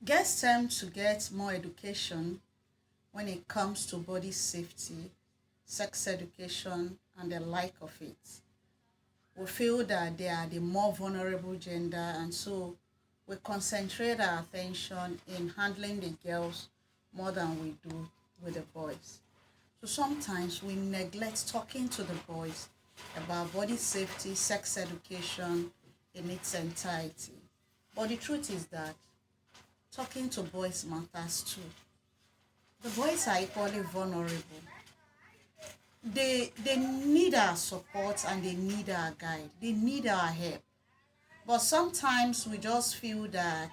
Girls tend to get more education when it comes to body safety, sex education, and the like of it. We feel that they are the more vulnerable gender, and so we concentrate our attention in handling the girls more than we do with the boys. So sometimes we neglect talking to the boys about body safety, sex education in its entirety. But the truth is that talking to boys matters too. The boys are equally vulnerable. They need our support and they need our guide. They need our help. But sometimes we just feel that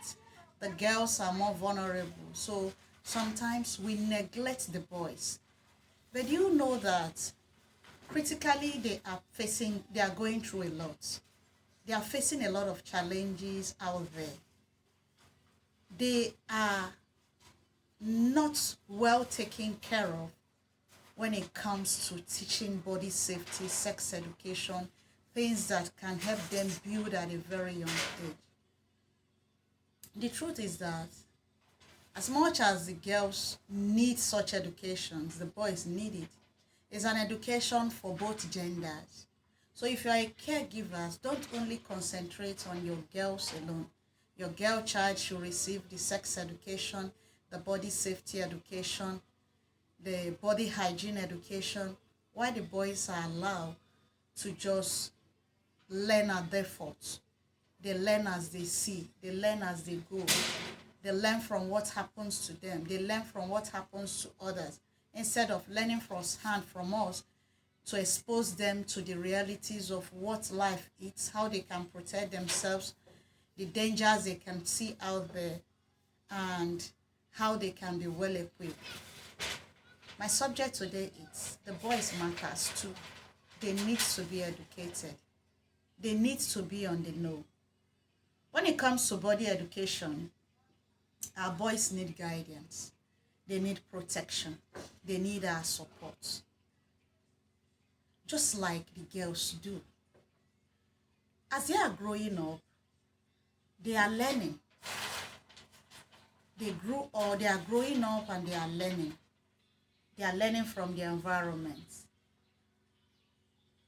the girls are more vulnerable. So sometimes we neglect the boys. But do you know that critically they are going through a lot. They are facing a lot of challenges out there. They are not well taken care of when it comes to teaching body safety, sex education, things that can help them build at a very young age. The truth is that as much as the girls need such educations, the boys need it. It's an education for both genders. So if you are a caregiver, don't only concentrate on your girls alone. Your girl child should receive the sex education, the body safety education, the body hygiene education, while the boys are allowed to just learn at their fault. They learn as they see, they learn as they go, they learn from what happens to them, they learn from what happens to others, instead of learning firsthand from us to expose them to the realities of what life is, how they can protect themselves, the dangers they can see out there, and how they can be well equipped. My subject today is the boys matters too. They need to be educated. They need to be on the know. When it comes to body education, our boys need guidance. They need protection. They need our support. Just like the girls do. As they are growing up, they are learning. They are growing up and they are learning. They are learning from the environment.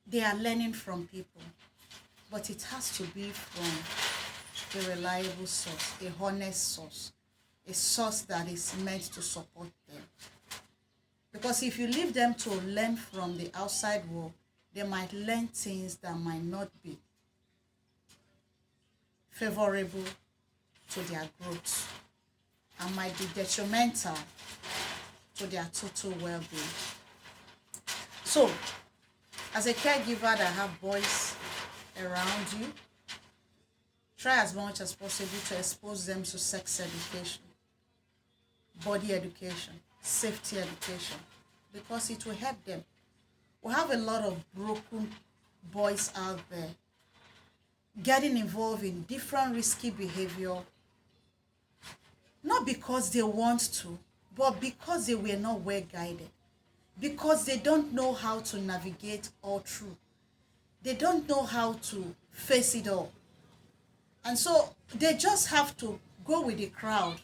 They are learning from people. But it has to be from a reliable source, a honest source, a source that is meant to support them. Because if you leave them to learn from the outside world, they might learn things that might not be favorable to their growth and might be detrimental to their total well-being. So, as a caregiver that have boys around you, try as much as possible to expose them to sex education, body education, safety education, because it will help them. We have a lot of broken boys out there getting involved in different risky behavior, not because they want to, but because they were not well guided, because they don't know how to navigate all through. They don't know how to face it all. And so they just have to go with the crowd,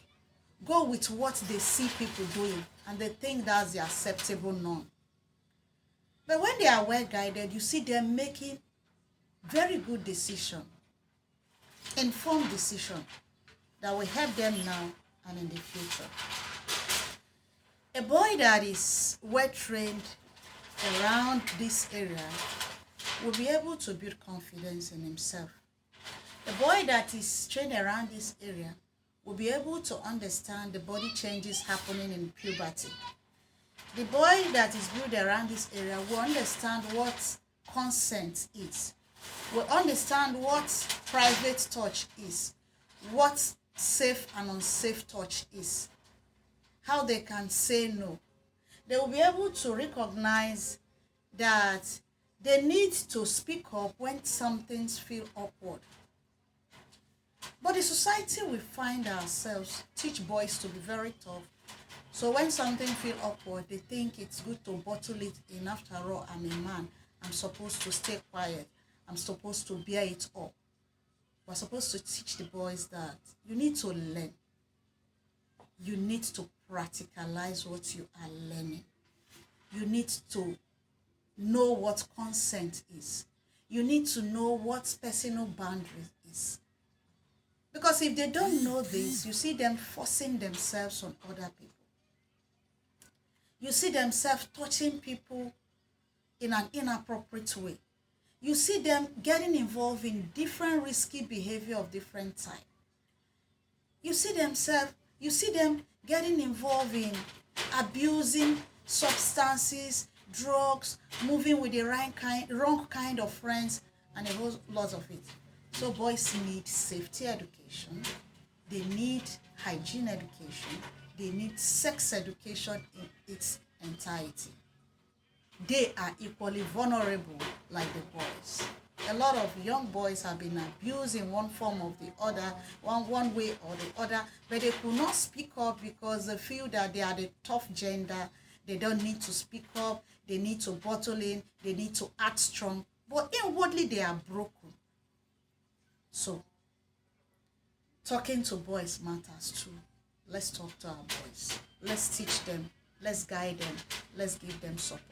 go with what they see people doing, and they think that's the acceptable norm. But when they are well guided, you see them making very good decision, informed decision that will help them now and in the future. A boy that is well trained around this area will be able to build confidence in himself. A boy that is trained around this area will be able to understand the body changes happening in puberty. The boy that is built around this area will understand what consent is, will understand what private touch is, what safe and unsafe touch is, how they can say no. They will be able to recognize that they need to speak up when some things feel awkward. But the society we find ourselves teach boys to be very tough. So when something feels awkward, they think it's good to bottle it in. After all, I'm a man. I'm supposed to stay quiet. I'm supposed to bear it up. We're supposed to teach the boys that you need to learn. you need to practicalize what you are learning. You need to know what consent is. You need to know what personal boundaries is. Because if they don't know this, you see them forcing themselves on other people. You see themselves touching people in an inappropriate way. You see them getting involved in different risky behavior of different type. You see them getting involved in abusing substances, drugs, moving with the wrong kind of friends, and a whole lot of it. So boys need safety education, they need hygiene education, they need sex education in its entirety. They are equally vulnerable like the boys. A lot of young boys have been abused in one form or the other, one way or the other, but they could not speak up because they feel that they are the tough gender. They don't need to speak up. They need to bottle in. They need to act strong. But inwardly, they are broken. So, talking to boys matters too. Let's talk to our boys. Let's teach them. Let's guide them. Let's give them support.